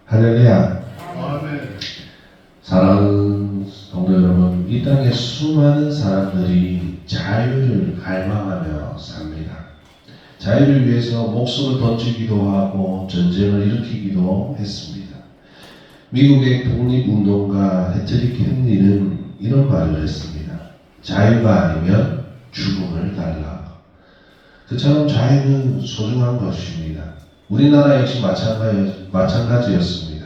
할렐루야. 아멘. 사랑하는 성도 여러분, 이 땅에 수많은 사람들이 자유를 갈망하며 삽니다. 자유를 위해서 목숨을 던지기도 하고 전쟁을 일으키기도 했습니다. 미국의 독립운동가 헤트릭 헨리는 이런 말을 했습니다. 자유가 아니면 죽음을 달라. 그처럼 자유는 소중한 것입니다. 우리나라 역시 마찬가지였습니다.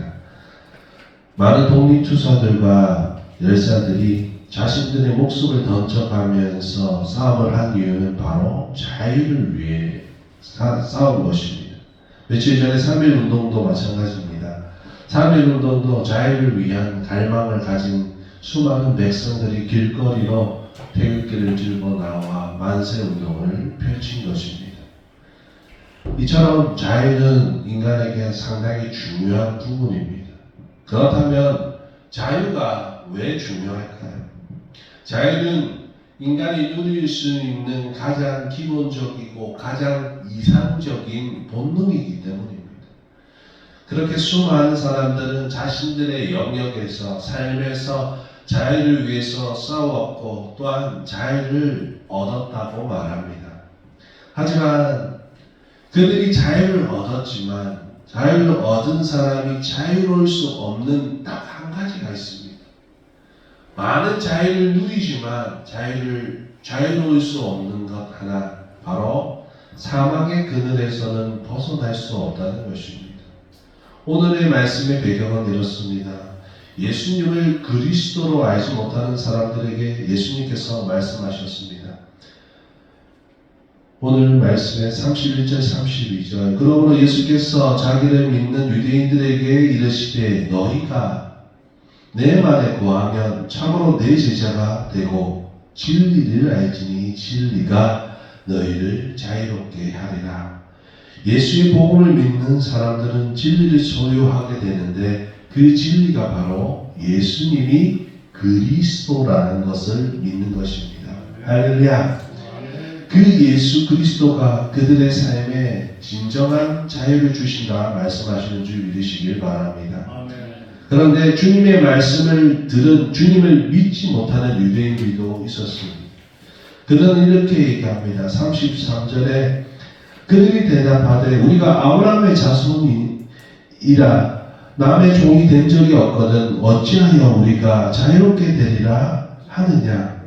많은 독립투사들과 열사들이 자신들의 목숨을 던져가면서 싸움을 한 이유는 바로 자유를 위해 싸운 것입니다. 며칠 전에 3.1운동도 마찬가지입니다. 3.1운동도 자유를 위한 갈망을 가진 수많은 백성들이 길거리로 태극기를 들고 나와 만세운동을 펼친 것입니다. 이처럼 자유는 인간에게 상당히 중요한 부분입니다. 그렇다면 자유가 왜 중요할까요? 자유는 인간이 누릴 수 있는 가장 기본적이고 가장 이상적인 본능이기 때문입니다. 그렇게 수많은 사람들은 자신들의 영역에서 삶에서 자유를 위해서 싸웠고 또한 자유를 얻었다고 말합니다. 하지만 그들이 자유를 얻었지만 자유를 얻은 사람이 자유로울 수 없는 딱 한 가지가 있습니다. 많은 자유를 누리지만 자유로울 수 없는 것 하나, 바로 사망의 그늘에서는 벗어날 수 없다는 것입니다. 오늘의 말씀의 배경은 이렇습니다. 예수님을 그리스도로 알지 못하는 사람들에게 예수님께서 말씀하셨습니다. 오늘 말씀의 31절 32절, 그러므로 예수께서 자기를 믿는 유대인들에게 이르시되 너희가 내 말에 거하면 참으로 내 제자가 되고 진리를 알지니 진리가 너희를 자유롭게 하리라. 예수의 복음을 믿는 사람들은 진리를 소유하게 되는데 그 진리가 바로 예수님이 그리스도라는 것을 믿는 것입니다. 할렐루야. 그 예수 그리스도가 그들의 삶에 진정한 자유를 주신다 말씀하시는 줄 믿으시길 바랍니다. 아멘. 그런데 주님의 말씀을 들은 주님을 믿지 못하는 유대인들도 있었습니다. 그들은 이렇게 얘기합니다. 33절에 그들이 대답하되 우리가 아브라함의 자손이라 남의 종이 된 적이 없거든 어찌하여 우리가 자유롭게 되리라 하느냐.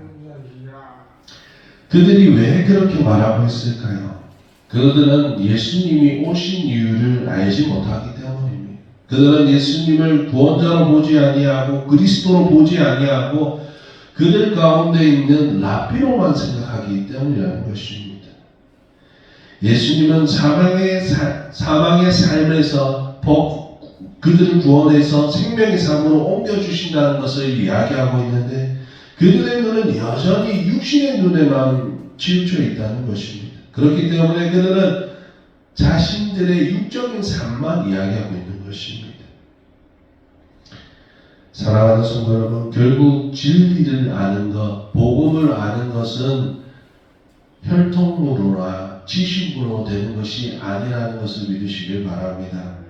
그들이 왜 그렇게 말하고 있을까요? 그들은 예수님이 오신 이유를 알지 못하기 때문입니다. 그들은 예수님을 구원자로 보지 아니하고 그리스도로 보지 아니하고 그들 가운데 있는 랍비로만 생각하기 때문이라는 것입니다. 예수님은 사망의 삶에서 그들을 구원해서 생명의 삶으로 옮겨주신다는 것을 이야기하고 있는데 그들의 눈은 여전히 육신의 눈에만 치우쳐 있다는 것입니다. 그렇기 때문에 그들은 자신들의 육적인 삶만 이야기하고 있는 것입니다. 사랑하는 성도 여러분, 결국 진리를 아는 것, 복음을 아는 것은 혈통으로나 지식으로 되는 것이 아니라는 것을 믿으시길 바랍니다.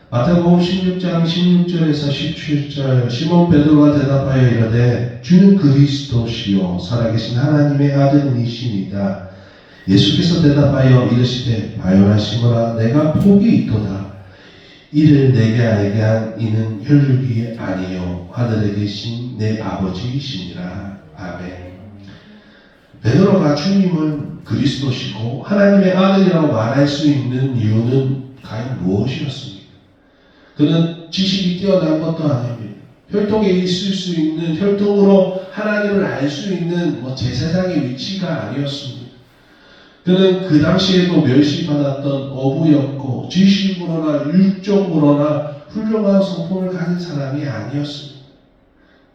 마태복음 16장 16절에서 17절, 시몬 베드로가 대답하여 이르되 주는 그리스도시요 살아계신 하나님의 아들이시니이다. 예수께서 대답하여 이르시되 바요나 시몬아 내가 복이 있도다. 이를 내게 알게 한 이는 혈육이 아니요 하늘에 계신 내 아버지이시니라. 아멘. 베드로가 주님은 그리스도시고 하나님의 아들이라고 말할 수 있는 이유는 과연 무엇이었습니까? 그는 지식이 뛰어난 것도 아닙니다. 혈통에 있을 수 있는, 혈통으로 하나님을 알 수 있는 제사장의 위치가 아니었습니다. 그는 그 당시에도 멸시받았던 어부였고 지식으로나 육적으로나 훌륭한 성품을 가진 사람이 아니었습니다.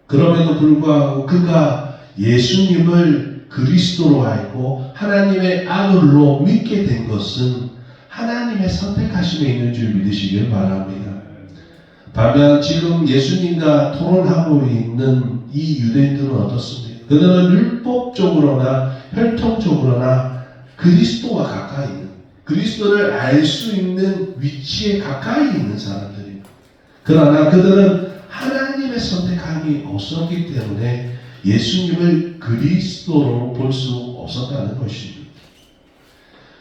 그럼에도 불구하고 그가 예수님을 그리스도로 알고 하나님의 아들로 믿게 된 것은 하나님의 선택하심에 있는 줄 믿으시길 바랍니다. 반면 지금 예수님과 토론하고 있는 이 유대인들은 어떻습니까? 그들은 율법적으로나 혈통적으로나 그리스도와 가까이 있는, 그리스도를 알 수 있는 위치에 가까이 있는 사람들입니다. 그러나 그들은 하나님의 선택함이 없었기 때문에 예수님을 그리스도로 볼 수 없었다는 것입니다.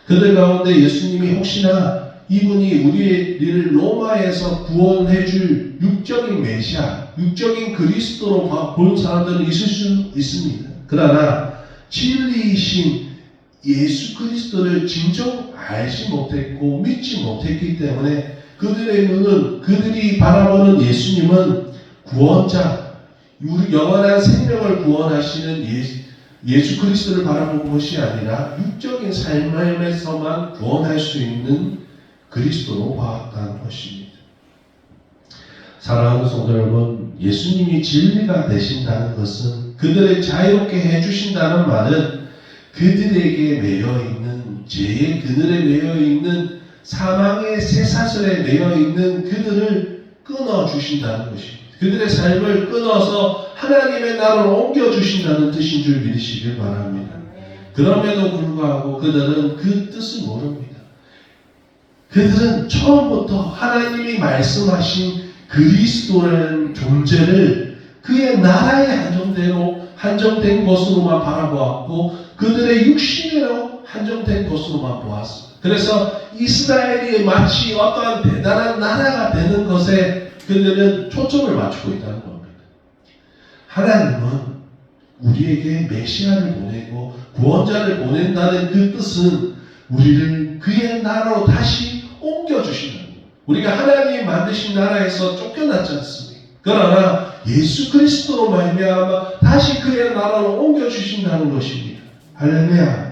그들 가운데 예수님이 혹시나 이분이 우리를 로마에서 구원해줄 육적인 메시아, 육적인 그리스도로 본 사람들은 있을 수 있습니다. 그러나 진리이신 예수 그리스도를 진정 알지 못했고 믿지 못했기 때문에 그들의 눈은, 그들이 바라보는 예수님은 구원자, 우리 영원한 생명을 구원하시는 예수 그리스도를 바라본 것이 아니라 육적인 삶에서만 구원할 수 있는 그리스도로 봐왔다는 것입니다. 사랑하는 성도 여러분, 예수님이 진리가 되신다는 것은, 그들을 자유롭게 해주신다는 말은 그들에게 매여있는 죄의 그늘에 매여있는 사망의 쇠사슬에 매여있는 그들을 끊어주신다는 것입니다. 그들의 삶을 끊어서 하나님의 나라로 옮겨주신다는 뜻인 줄 믿으시길 바랍니다. 그럼에도 불구하고 그들은 그 뜻을 모릅니다. 그들은 처음부터 하나님이 말씀하신 그리스도라는 존재를 그의 나라의 한정된 것으로만 바라보았고 그들의 육신으로 한정된 것으로만 보았습니다. 그래서 이스라엘이 마치 어떠한 대단한 나라가 되는 것에 그들은 초점을 맞추고 있다는 겁니다. 하나님은 우리에게 메시아를 보내고 구원자를 보낸다는 그 뜻은 우리를 그의 나라로 다시 옮겨주신다는 거예요. 우리가 하나님이 만드신 나라에서 쫓겨났지 않습니까? 그러나 예수 그리스도로 말미암아 다시 그의 나라로 옮겨주신다는 것입니다. 할렐루야.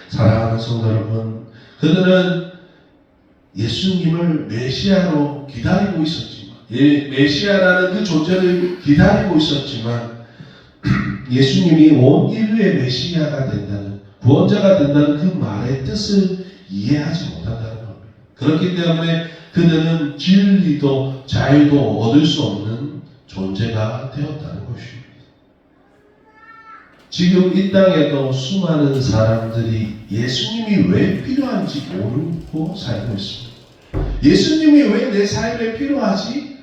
사랑하는 성도 여러분, 그들은 예수님을 메시아로 기다리고 있었지만, 메시아라는 그 존재를 기다리고 있었지만 예수님이 온 인류의 메시아가 된다는, 구원자가 된다는 그 말의 뜻을 이해하지 못한다는 겁니다. 그렇기 때문에 그들은 진리도 자유도 얻을 수 없는 존재가 되었다는 것입니다. 지금 이 땅에도 수많은 사람들이 예수님이 왜 필요한지 모르고 살고 있습니다. 예수님이 왜 내 삶에 필요하지?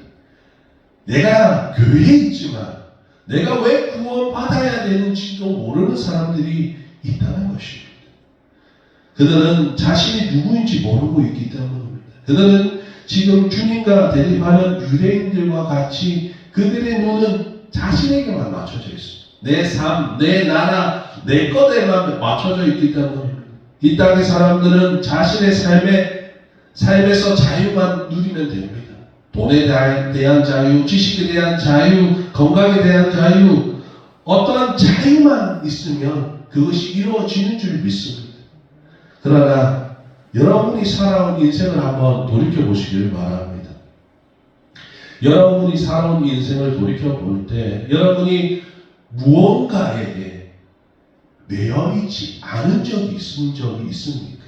내가 교회에 있지만 내가 왜 구원받아야 되는지도 모르는 사람들이 있다는 것입니다. 그들은 자신이 누구인지 모르고 있기 때문입니다. 그들은 지금 주님과 대립하는 유대인들과 같이 그들의 눈은 자신에게만 맞춰져 있습니다. 내 삶, 내 나라, 내 것에만 맞춰져 있기 때문입니다. 이 땅의 사람들은 자신의 삶에서 자유만 누리면 됩니다. 돈에 대한 자유, 지식에 대한 자유, 건강에 대한 자유, 어떠한 자유만 있으면 그것이 이루어지는 줄 믿습니다. 그러나 여러분이 살아온 인생을 한번 돌이켜보시길 바랍니다. 여러분이 살아온 인생을 돌이켜볼 때 여러분이 무언가에게 매여있지 않은 적이 있습니까?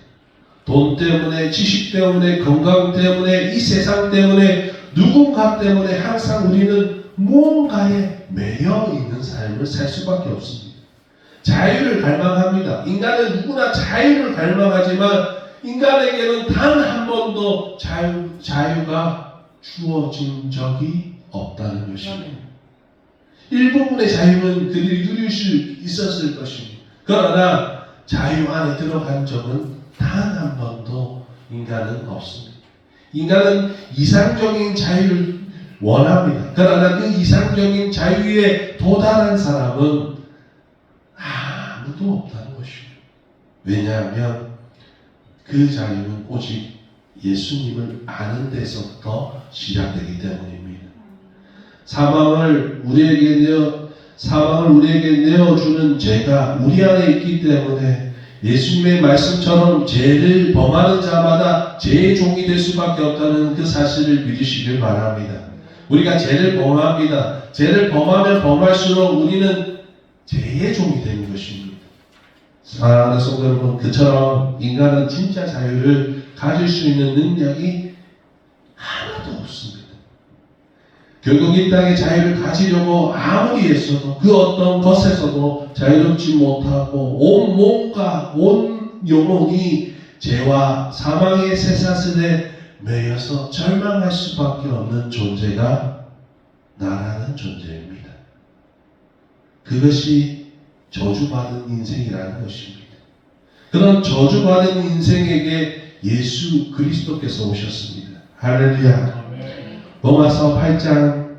돈 때문에, 지식 때문에, 건강 때문에, 이 세상 때문에, 누군가 때문에 항상 우리는 무언가에 매여있는 삶을 살 수밖에 없습니다. 자유를 갈망합니다. 인간은 누구나 자유를 갈망하지만 인간에게는 단 한 번도 자유가 주어진 적이 없다는 것입니다. 일부분의 자유는 그들이 누릴 수 있었을 것입니다. 그러나 자유 안에 들어간 적은 단 한 번도 인간은 없습니다. 인간은 이상적인 자유를 원합니다. 그러나 그 이상적인 자유에 도달한 사람은 아무도 없다는 것입니다. 왜냐하면 그 자유는 오직 예수님을 아는 데서부터 시작되기 때문입니다. 사망을 우리에게 내어주는 죄가 우리 안에 있기 때문에 예수님의 말씀처럼 죄를 범하는 자마다 죄의 종이 될 수밖에 없다는 그 사실을 믿으시길 바랍니다. 우리가 죄를 범합니다. 죄를 범하면 범할수록 우리는 죄의 종이 되는 것입니다. 사랑하는 성도 여러분, 그처럼 인간은 진짜 자유를 가질 수 있는 능력이 하나도 없습니다. 결국 이 땅의 자유를 가지려고 아무리 애써도 그 어떤 것에서도 자유롭지 못하고 온 몸과 온 영혼이 죄와 사망의 쇠사슬에 매여서 절망할 수밖에 없는 존재가 나라는 존재입니다. 그것이 저주받은 인생이라는 것입니다. 그런 저주받은 인생에게 예수 그리스도께서 오셨습니다. 할렐루야. 로마서 8장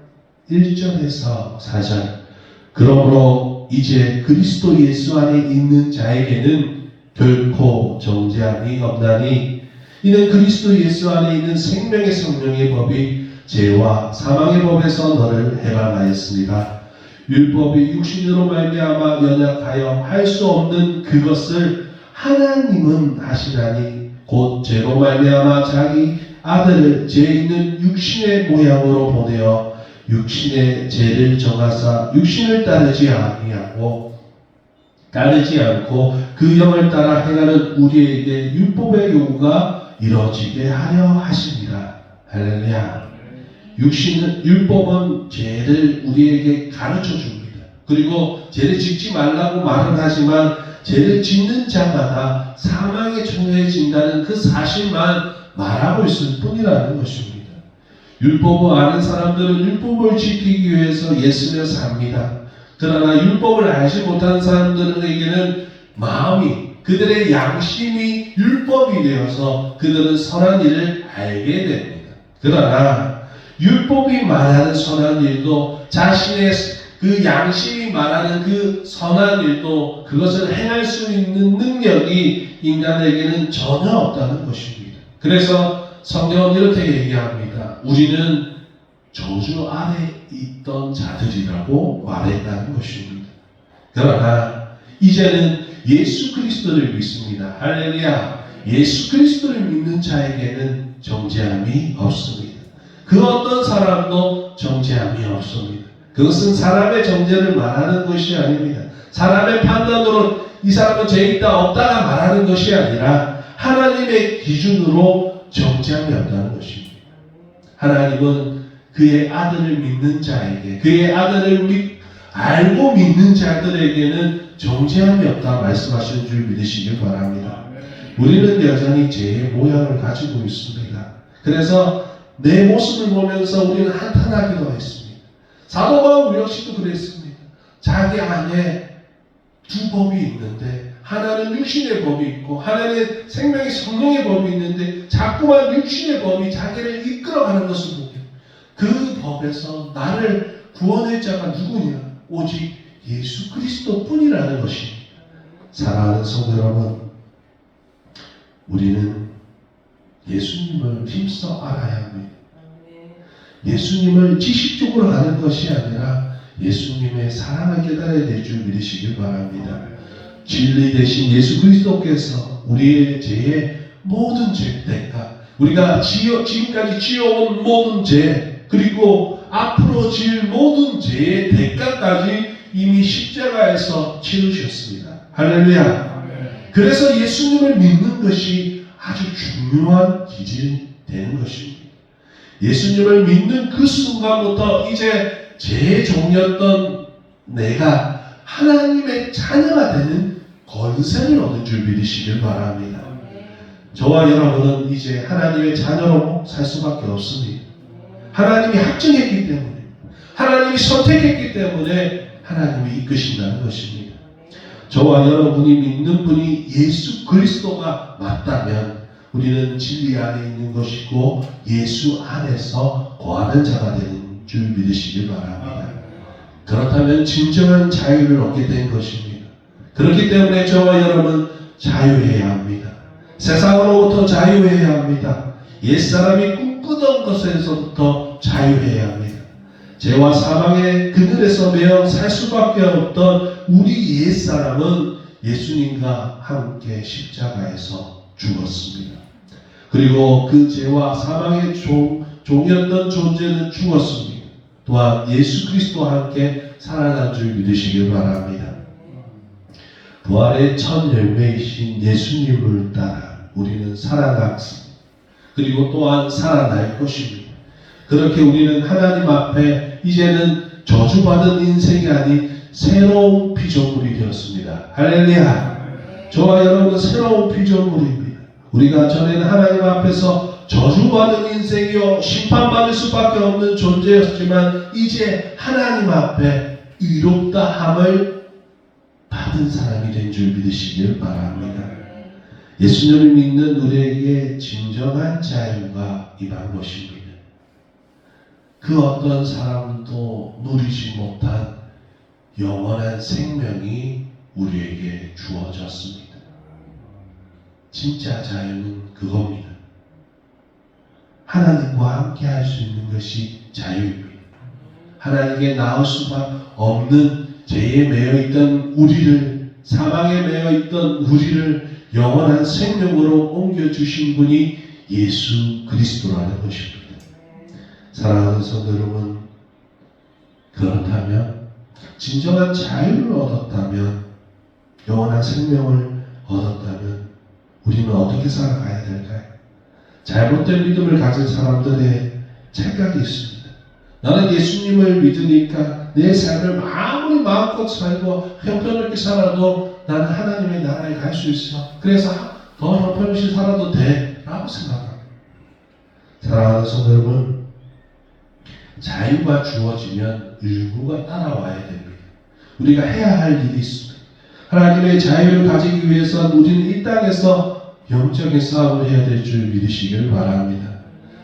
1절에서 4절. 그러므로 이제 그리스도 예수 안에 있는 자에게는 결코 정죄함이 없나니 이는 그리스도 예수 안에 있는 생명의 성령의 법이 죄와 사망의 법에서 너를 해방하였습니다. 율법이 육신으로 말미암아 연약하여 할 수 없는 그것을 하나님은 하시나니 곧 죄로 말미암아 자기 아들을 죄 있는 육신의 모양으로 보내어 육신의 죄를 정하사 육신을 따르지 않고 그 영을 따라 행하는 우리에게 율법의 요구가 이루어지게 하려 하십니다. 할렐루야. 율법은 죄를 우리에게 가르쳐 줍니다. 그리고 죄를 짓지 말라고 말은 하지만 죄를 짓는 자마다 사망에 처해진다는 그 사실만 말하고 있을 뿐이라는 것입니다. 율법을 아는 사람들은 율법을 지키기 위해서 애쓰며 삽니다. 그러나 율법을 알지 못하는 사람들에게는 마음이, 그들의 양심이 율법이 되어서 그들은 선한 일을 알게 됩니다. 그러나 율법이 말하는 선한 일도 자신의 그 양심이 말하는 그 선한 일도 그것을 행할 수 있는 능력이 인간에게는 전혀 없다는 것입니다. 그래서 성경은 이렇게 얘기합니다. 우리는 저주 아래 있던 자들이라고 말했다는 것입니다. 그러나 이제는 예수 그리스도를 믿습니다. 할렐루야. 예수 그리스도를 믿는 자에게는 정죄함이 없습니다. 그 어떤 사람도 정죄함이 없습니다. 그것은 사람의 정죄를 말하는 것이 아닙니다. 사람의 판단으로 이 사람은 죄 있다 없다가 말하는 것이 아니라 하나님의 기준으로 정죄함이 없다는 것입니다. 하나님은 그의 아들을 믿는 자에게, 그의 아들을 알고 믿는 자들에게는 정죄함이 없다 말씀하시는 줄 믿으시길 바랍니다. 우리는 여전히 죄의 모양을 가지고 있습니다. 그래서 내 모습을 보면서 우리는 한탄하기도 했습니다. 사도 바울 역시도 그랬습니다. 자기 안에 두 법이 있는데 하나는 육신의 법이 있고 하나는 생명의 성령의 법이 있는데 자꾸만 육신의 법이 자기를 이끌어가는 것을 보게, 그 법에서 나를 구원할 자가 누구냐? 오직 예수 그리스도 뿐이라는 것입니다. 사랑하는 성도 여러분, 우리는 예수님을 힘써 알아야 합니다. 예수님을 지식적으로 아는 것이 아니라 예수님의 사랑을 깨달아야 될 줄 믿으시길 바랍니다. 진리 대신 예수 그리스도께서 우리의 죄의 모든 죄 대가, 우리가 지금까지 지어온 모든 죄, 그리고 앞으로 지을 모든 죄의 대가까지 이미 십자가에서 치르셨습니다. 할렐루야. 그래서 예수님을 믿는 것이 아주 중요한 기준이 되는 것입니다. 예수님을 믿는 그 순간부터 이제 제 종이었던 내가 하나님의 자녀가 되는 권세를 얻은 줄 믿으시길 바랍니다. 저와 여러분은 이제 하나님의 자녀로 살 수밖에 없습니다. 하나님이 확정했기 때문에, 하나님이 선택했기 때문에 하나님이 이끄신다는 것입니다. 저와 여러분이 믿는 분이 예수 그리스도가 맞다면 우리는 진리 안에 있는 것이고 예수 안에서 거하는 자가 되는 줄 믿으시길 바랍니다. 그렇다면 진정한 자유를 얻게 된 것입니다. 그렇기 때문에 저와 여러분 자유해야 합니다. 세상으로부터 자유해야 합니다. 옛사람이 꿈꾸던 것에서부터 자유해야 합니다. 죄와 사망의 그늘에서 매여 살 수밖에 없던 우리 옛사람은 예수님과 함께 십자가에서 죽었습니다. 그리고 그 죄와 사망의 종이었던 존재는 죽었습니다. 또한 예수 그리스도와 함께 살아난 줄 믿으시길 바랍니다. 부활의 첫 열매이신 예수님을 따라 우리는 살아났습니다. 그리고 또한 살아날 것입니다. 그렇게 우리는 하나님 앞에 이제는 저주받은 인생이 아닌 새로운 피조물이 되었습니다. 할렐루야. 저와 여러분은 새로운 피조물입니다. 우리가 전에는 하나님 앞에서 저주받은 인생이요 심판받을 수밖에 없는 존재였지만 이제 하나님 앞에 의롭다함을 받은 사람이 된 줄 믿으시길 바랍니다. 예수님을 믿는 우리에게 진정한 자유가 임한 것입니다. 그 어떤 사람도 누리지 못한 영원한 생명이 우리에게 주어졌습니다. 진짜 자유는 그겁니다. 하나님과 함께 할 수 있는 것이 자유입니다. 하나님께 나올 수밖에 없는 죄에 매여 있던 우리를, 사망에 매여 있던 우리를 영원한 생명으로 옮겨주신 분이 예수 그리스도라는 것입니다. 사랑하는 성도 여러분, 그렇다면 진정한 자유를 얻었다면, 영원한 생명을 얻었다면 우리는 어떻게 살아가야 될까요? 잘못된 믿음을 가진 사람들의 착각이 있습니다. 나는 예수님을 믿으니까 내 삶을 아무리 마음껏 살고 형편없게 살아도 나는 하나님의 나라에 갈 수 있어. 그래서 더 형편없이 살아도 돼 라고 생각합니다. 사랑하는 성도 여러분, 자유가 주어지면 의무가 따라와야 됩니다. 우리가 해야 할 일이 있습니다. 하나님의 자유를 가지기 위해서는 우리는 이 땅에서 영적인 싸움을 해야 될 줄 믿으시길 바랍니다.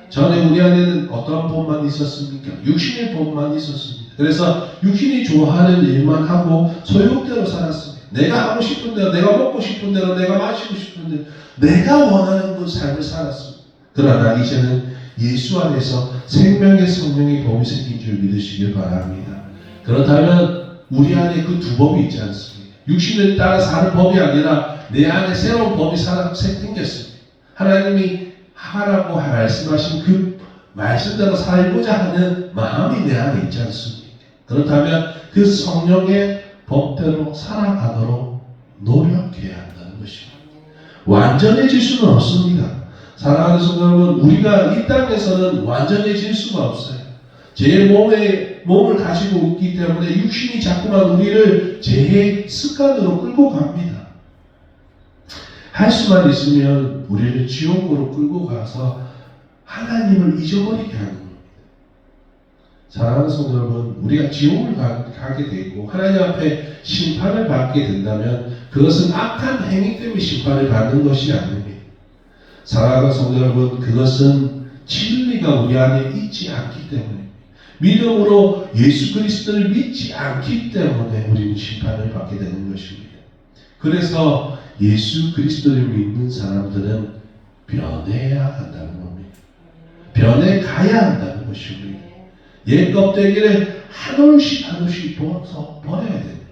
전에 우리 안에는 어떤 법만 있었습니까? 육신의 법만 있었습니다. 그래서 육신이 좋아하는 일만 하고 소욕대로 살았습니다. 내가 하고 싶은 대로, 내가 먹고 싶은 대로, 내가 마시고 싶은 대로, 내가 원하는 그 삶을 살았습니다. 그러나 이제는 예수 안에서 생명의 성령의 법이 생긴 줄 믿으시길 바랍니다. 그렇다면 우리 안에 그 두 법이 있지 않습니까? 육신을 따라 사는 법이 아니라 내 안에 새로운 법이 생겼습니다. 하나님이 하라고 말씀하신 그 말씀대로 살고자 하는 마음이 내 안에 있지 않습니까? 그렇다면 그 성령의 법대로 살아가도록 노력해야 한다는 것입니다. 완전해질 수는 없습니다. 사랑하는 성도 여러분, 우리가 이 땅에서는 완전해질 수가 없어요. 제 몸을 가지고 있기 때문에 육신이 자꾸만 우리를 죄의 습관으로 끌고 갑니다. 할 수만 있으면 우리를 지옥으로 끌고 가서 하나님을 잊어버리게 하는 겁니다. 사랑하는 성도 여러분, 우리가 지옥을 가게 되고 하나님 앞에 심판을 받게 된다면 그것은 악한 행위 때문에 심판을 받는 것이 아닙니다. 사랑하는 성도 여러분, 그것은 진리가 우리 안에 있지 않기 때문에, 믿음으로 예수 그리스도를 믿지 않기 때문에 우리는 심판을 받게 되는 것입니다. 그래서 예수 그리스도를 믿는 사람들은 변해야 한다는 겁니다. 변해가야 한다는 것입니다. 옛 껍데기를 한 올씩 버려야 됩니다.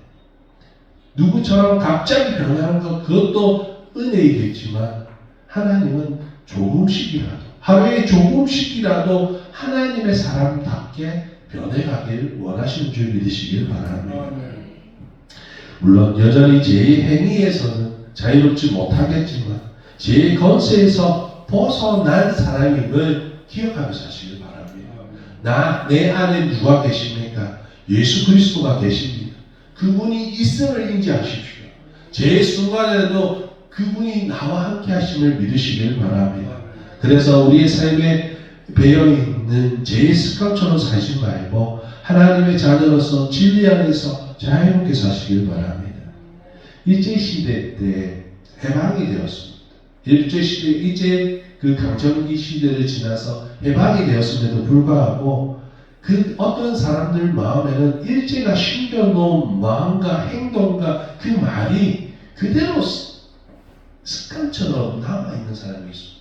누구처럼 갑자기 변하는 것, 그것도 은혜이겠지만 하나님은 조금씩이라도, 하루에 조금씩이라도 하나님의 사람답게 변해가길 원하시는 줄 믿으시길 바랍니다. 물론 여전히 죄의 행위에서는 자유롭지 못하겠지만 죄의 권세에서 벗어난 사람임을 기억하며 사시길 바랍니다. 내 안에 누가 계십니까? 예수 그리스도가 계십니다. 그분이 있음을 인지하십시오. 죄의 순간에도 그분이 나와 함께 하심을 믿으시길 바랍니다. 그래서 우리의 삶에 배어있는 죄의 습관처럼 살지 말고 하나님의 자녀로서 진리 안에서 자유롭게 사시길 바랍니다. 일제시대 때 해방이 되었습니다. 일제시대, 이제 그 강점기 시대를 지나서 해방이 되었음에도 불구하고 그 어떤 사람들 마음에는 일제가 심겨놓은 마음과 행동과 그 말이 그대로 습관처럼 남아있는 사람이 있습니다.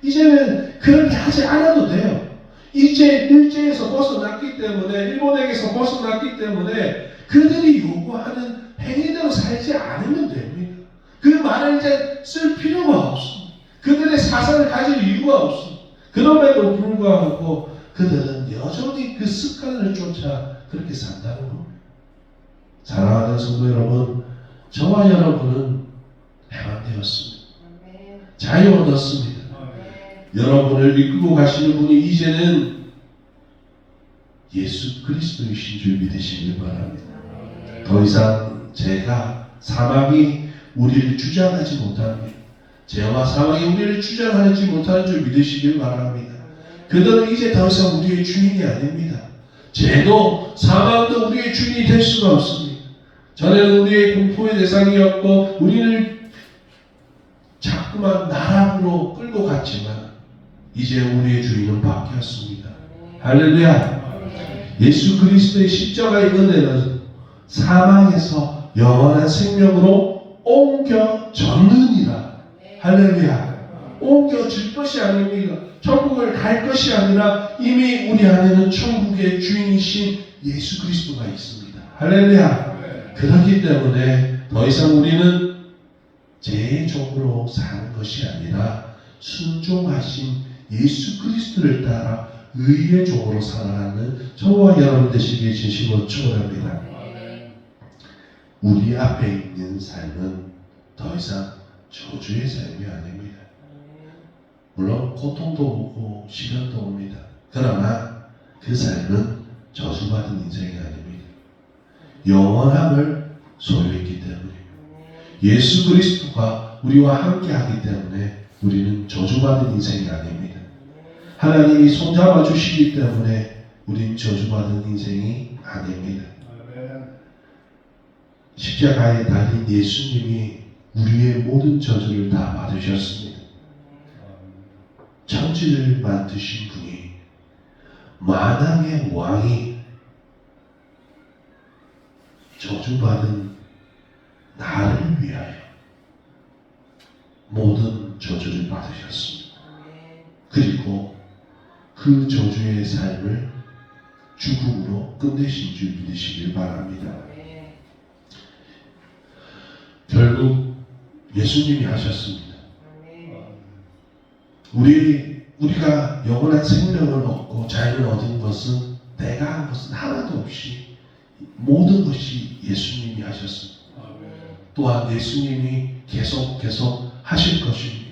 이제는 그렇게 하지 않아도 돼요. 일제에서 벗어났기 때문에, 일본에게서 벗어났기 때문에 그들이 요구하는 행위대로 살지 않으면 됩니다. 그 말을 이제 쓸 필요가 없습니다. 그들의 사상을 가질 이유가 없습니다. 그럼에도 불구하고 그들은 여전히 그 습관을 쫓아 그렇게 산다는 겁니다. 사랑하는 성도 여러분, 저와 여러분은 해방되었습니다. 자유 얻었습니다. 여러분을 이끌고 가시는 분이 이제는 예수 그리스도이신 줄 믿으시길 바랍니다. 더 이상 죄가, 사망이 우리를 주장하지 못합니다. 죄와 사망이 우리를 주장하지 못하는 줄 믿으시길 바랍니다. 그들은 이제 더 이상 우리의 주인이 아닙니다. 죄도 사망도 우리의 주인이 될 수가 없습니다. 전에는 우리의 공포의 대상이었고 우리를 자꾸만 나락으로 끌고 갔지만 이제 우리의 주인은 바뀌었습니다. 할렐루야. 예수 그리스도의 십자가의 은혜는 사망에서 영원한 생명으로 옮겨졌느니라. 할렐루야. 옮겨질 것이 아닙니다. 천국을 갈 것이 아니라 이미 우리 안에는 천국의 주인이신 예수 그리스도가 있습니다. 할렐루야. 그렇기 때문에 더 이상 우리는 죄의 종으로 사는 것이 아니라 순종하신 예수 그리스도를 따라 의의 종으로 살아가는 저와 여러분 되시길 진심으로 축원합니다. 우리 앞에 있는 삶은 더 이상 저주의 삶이 아닙니다. 물론 고통도 오고 시련도 옵니다. 그러나 그 삶은 저주받은 인생이 아닙니다. 영원함을 소유했기 때문에 예수 그리스도가 우리와 함께 하기 때문에 우리는 저주받은 인생이 아닙니다. 하나님이 손잡아 주시기 때문에 우린 저주받은 인생이 아닙니다. 십자가에 달린 예수님이 우리의 모든 저주를 다 받으셨습니다. 천지를 만드신 분이 만왕의 왕이 저주받은 나를 위하여 모든 저주를 받으셨습니다. 그리고 그 저주의 삶을 죽음으로 끝내신 줄 믿으시길 바랍니다. 결국 예수님이 하셨습니다. 우리가 영원한 생명을 얻고 자유를 얻은 것은 내가 한 것은 하나도 없이 모든 것이 예수님이 하셨습니다. 또한 예수님이 계속 하실 것입니다.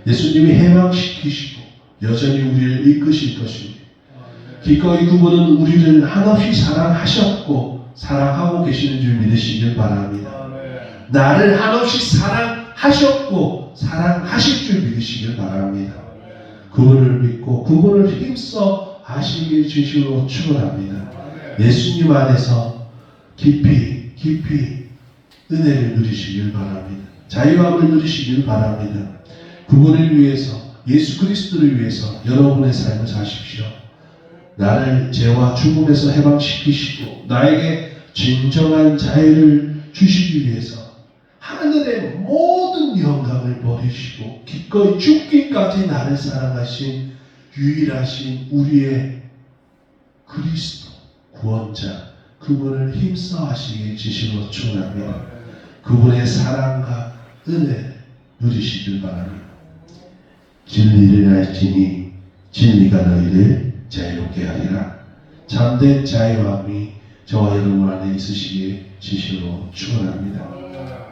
예수님이 해방시키시고 여전히 우리를 이끄실 것입니다. 기꺼이 그분은 우리를 한없이 사랑하셨고 사랑하고 계시는 줄 믿으시길 바랍니다. 나를 한없이 사랑하셨고 사랑하실 줄 믿으시길 바랍니다. 그분을 믿고 그분을 힘써 하시길 진심으로 축원합니다. 예수님 안에서 깊이 은혜를 누리시길 바랍니다. 자유함을 누리시길 바랍니다. 그분을 위해서 예수 그리스도를 위해서 여러분의 삶을 사십시오. 나를 죄와 죽음에서 해방시키시고 나에게 진정한 자유를 주시기 위해서 하늘의 모든 영광을 버리시고 기꺼이 죽기까지 나를 사랑하신 유일하신 우리의 그리스도 구원자 그분을 힘써 하시길 진심으로 축원합니다. 그분의 사랑과 은혜를 누리시길 바랍니다. 진리를 알지니 진리가 너희를 자유롭게 하리라. 참된 자유함이 저와 여러분 안에 있으시길 진심으로 축원합니다.